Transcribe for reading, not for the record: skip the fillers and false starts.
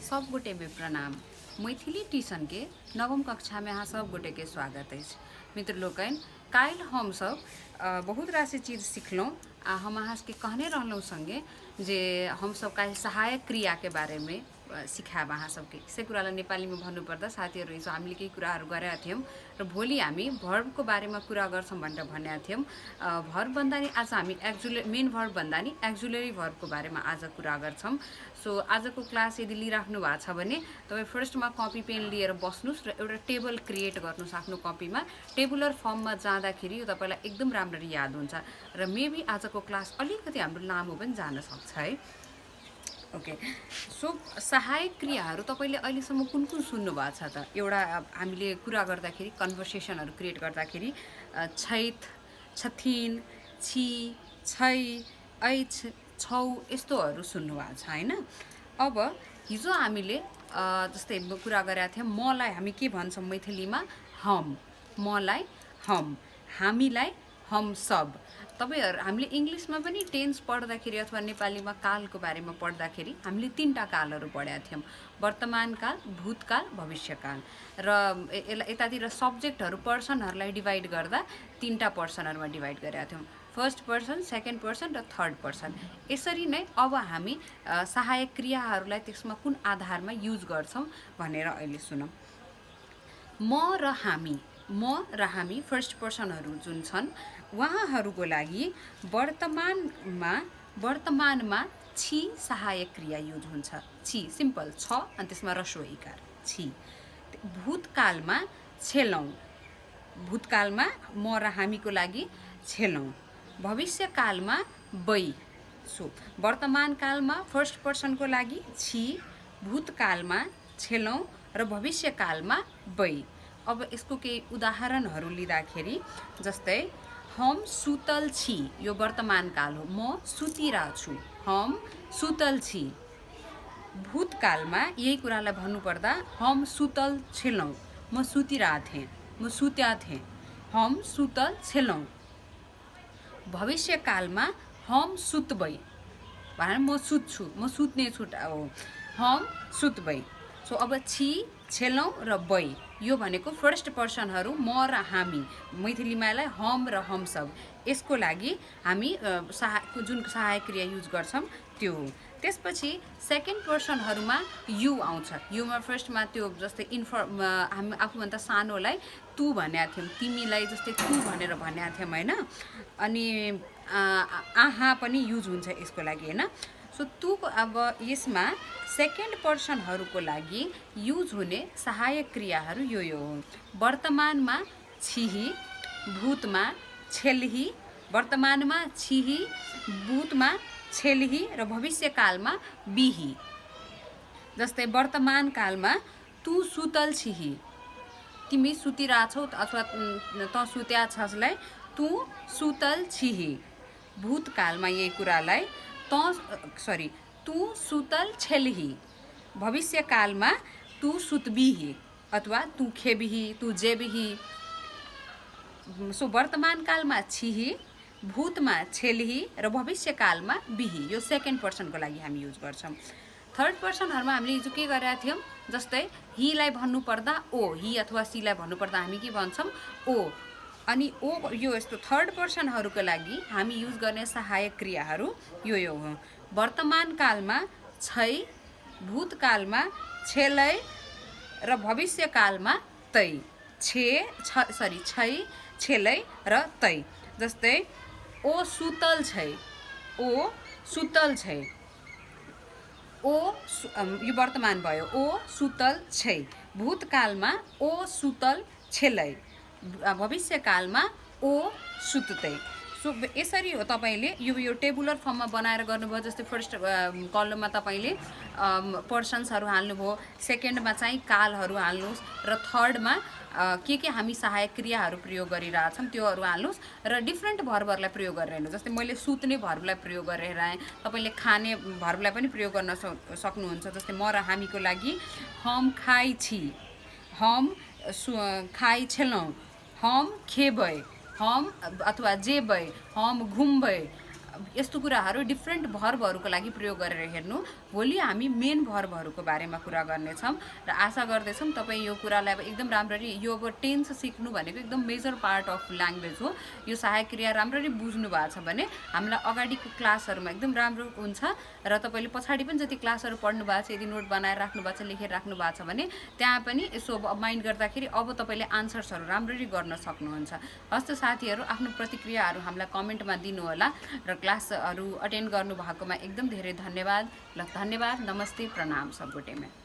सब गोटे में प्रणाम। मैथिली ट्यूशन के नवम कक्षा में अहाँ सब गोटे के स्वागत है। मित्र लोकन, काल्हि हम सब बहुत राशि चीज सीखलौं आ हम अहाँ के कहने रहलौं संगे जे हम सब काल्हि सहायक क्रिया के बारे में सिखाब अहाँ सबके। से कुरालाई नेपाली में भन्नु पर्दा साथीहरु हिजो हामीले केही कुराहरु गरेका थियौं र भोलि हामी भर्ब को बारे में कुरा गर्छौं भनेर भनेका थियौं। भर्ब भन्दा नि आज हामी मेन भर्ब भन्दा नि एक्जुलरी भर्ब को बारे में आज कुरा गर्छौं। सो आज को क्लास यदि लिइराख्नु भएको छ भने तपाई फर्स्टमा कपी पेन लिएर बस्नुस् र एउटा टेबल क्रिएट गर्नुस् आफ्नो कपीमा। टेबुलर फर्ममा जाँदाखेरि यो तपाईलाई एकदम राम्ररी याद हुन्छ र मेबी आजको क्लास अलिकति हाम्रो लामो पनि जान सक्छ है। ओके, सो सहायक क्रियाहरू तपाईले अहिलेसम्म कुन कुन सुन्नु भएको छ त? एउटा हामीले कुरा गर्दाखेरि कन्भर्सेसनहरू क्रिएट गर्दाखेरि छैत, छथिन, छी, छै, ऐछ, छौ यस्तोहरू सुन्नु भएको छ हैन। अब हिजो हामीले जस्तै कुरा गरेका थियौं मलाई हामी के भन्छौं मैथिलीमा? हम। मलाई हम, हामीलाई हम सब। तपाईहरु हामीले इंग्लिशमा पनि टेन्स पढ्दाखेरि अथवा नेपालीमा कालको बारेमा पढ्दाखेरि हामीले तीनटा कालहरू पढेका थियौं। वर्तमान काल, भूतकाल, भविष्यकाल। र यतातिर सब्जेक्टहरू पर्सनहरूलाई डिवाइड गर्दा तीनटा पर्सनहरुमा डिवाइड गरेका थियौं। फर्स्ट पर्सन, सेकेन्ड पर्सन र थर्ड पर्सन। यसरी नै अब हामी सहायक क्रियाहरूलाई त्यसमा कुन आधारमा युज गर्छौं भनेर अहिले सुनौं। म र हामी, म र हामी फर्स्ट पर्सनहरु जुन छन् उहाँहरुको लागि वर्तमानमा छी सहायक क्रिया युज हुन्छ। छी सिम्पल छ अनि त्यसमा ह्रस्व इकार छी। भूतकालमा छेलौं, भूतकालमा म र हामीको लागि छेलौं। भविष्यकालमा बै। सो वर्तमान कालमा फर्स्ट पर्सन को लागि छी, भूतकालमा छेलौं र भविष्यकालमा बै। अब यसको केही उदाहरणहरू लिँदाखेरि जस्तै हम सुतल छी, यो वर्तमान काल हो। म सुतिरा छु, हम सुतल छी। भूतकालमा यही कुरालाई भन्नु पर्दा हम सुतल छेलौं, म सुतिरा थिएँ, म सुत्या थिएँ, हम सुतल छेलौं। भविष्यकालमा हम सुत्बै, भने म सुत्छु, म सुत्ने छु हो, हम सुत्बै। सो अब छी, छेलौं र बै यो भनेको फर्स्ट पर्सनहरु म र हामी। मैथिलीमा यसलाई हम र हम सब। यसको लागि हामी जुन सहायक क्रिया युज गर्छौं त्यो हो। त्यसपछि सेकेन्ड पर्सनहरुमा यु आउँछ। युमा फर्स्टमा त्यो जस्तै हामी आफूभन्दा सानोलाई तु भनेका थियौं, तिमीलाई जस्तै तु भनेर भनेका थियौं हैन। अनि आहा पनि युज हुन्छ यसको लागि हैन। सो तु अब यसमा सेकेन्ड पर्सनहरुको लागि युज हुने सहायक क्रियाहरू यो हो। वर्तमानमा छिही, भूतमा छेलही, वर्तमानमा छिही, भूतमा छेलही र भविष्यकालमा बिही। जस्तै वर्तमान कालमा तु सुतल छिही, तिमी सुतिरा छौ अथवा त सुत्या छसलाई तु सुतल छिही। भूतकालमा यही कुरालाई तु सुतल छेलही। भविष्यकालमा तु सुतबिही अथवा तु खेबिही, तु जेबिही। सो वर्तमान कालमा छिही, भूतमा छेलही र भविष्यकालमा बिही। यो सेकेन्ड पर्सनको लागि हामी युज गर्छौं। थर्ड पर्सनहरुमा हामीले हिजो के गरेका थियौं? जस्तै ही लाई भन्नु पर्दा ओ, ही अथवा सी लाई भन्नु पर्दा हामी के भन्छौं? ओ। अनि ओ यो यस्तो थर्ड पर्सनहरुको लागि हामी युज गर्ने सहायक क्रियाहरू यो हो। वर्तमान कालमा छै, भूतकालमा छेलै र भविष्यकालमा तै। छै, छेलै र तै। जस्तै ओ सुतल छै, ओ सुतल छै। ओ यो वर्तमान भयो, ओ सुतल छै। भूतकालमा ओ सुतल छेलै, भविष्यकालमा ओ सुत्तै। सो यसरी हो तपाईले यो टेबुलर फर्ममा बनाएर गर्नुभयो। जस्तै फर्स्ट कलममा तपाईले पर्सन्सहरु हाल्नुभयो, सेकेन्डमा चाहिँ कालहरु हाल्नुस् र थर्डमा के हामी सहायक क्रियाहरू प्रयोग गरिरहेछौं त्योहरू हाल्नुस् र डिफरेन्ट भर्बहरुलाई प्रयोग गरेर हेर्नु। जस्तै मैले सुत्ने भर्बलाई प्रयोग गरेर आए, तपाईले खाने भर्बलाई पनि प्रयोग गर्न सक्नुहुन्छ। जस्तै म र हामीको लागि हम खाइ छी, हम खाइ छेलौं, हम खेबै, हम अथवा जेबै, हम घुम्बै, यस्तो कुराहरू डिफ्रेन्ट भर्बहरूको लागि प्रयोग गरेर हेर्नु। भोलि हामी मेन भर्बहरूको बारेमा कुरा गर्नेछौँ र आशा गर्दैछौँ तपाईँ यो कुरालाई अब एकदम राम्ररी, यो अब टेन्स सिक्नु भनेको एकदम मेजर पार्ट अफ ल्याङ्ग्वेज हो। यो सहायक क्रिया राम्ररी बुझ्नु भएको छ भने हामीलाई अगाडिको क्लासहरूमा एकदम राम्रो हुन्छ र तपाईँले पछाडि पनि जति क्लासहरू पढ्नु भएको छ, यदि नोट बनाएर राख्नु भएको छ, लेखेर राख्नु भएको छ भने त्यहाँ पनि यसो माइन्ड गर्दाखेरि अब तपाईँले आन्सर्सहरू राम्ररी गर्न सक्नुहुन्छ। हस्त साथीहरू, आफ्नो प्रतिक्रियाहरू हामीलाई कमेन्टमा दिनुहोला र क्लासहरू अटेन्ड गर्नुभएकोमा एकदम धेरै धन्यवाद। ल धन्यवाद, नमस्ते, प्रणाम सबैमा।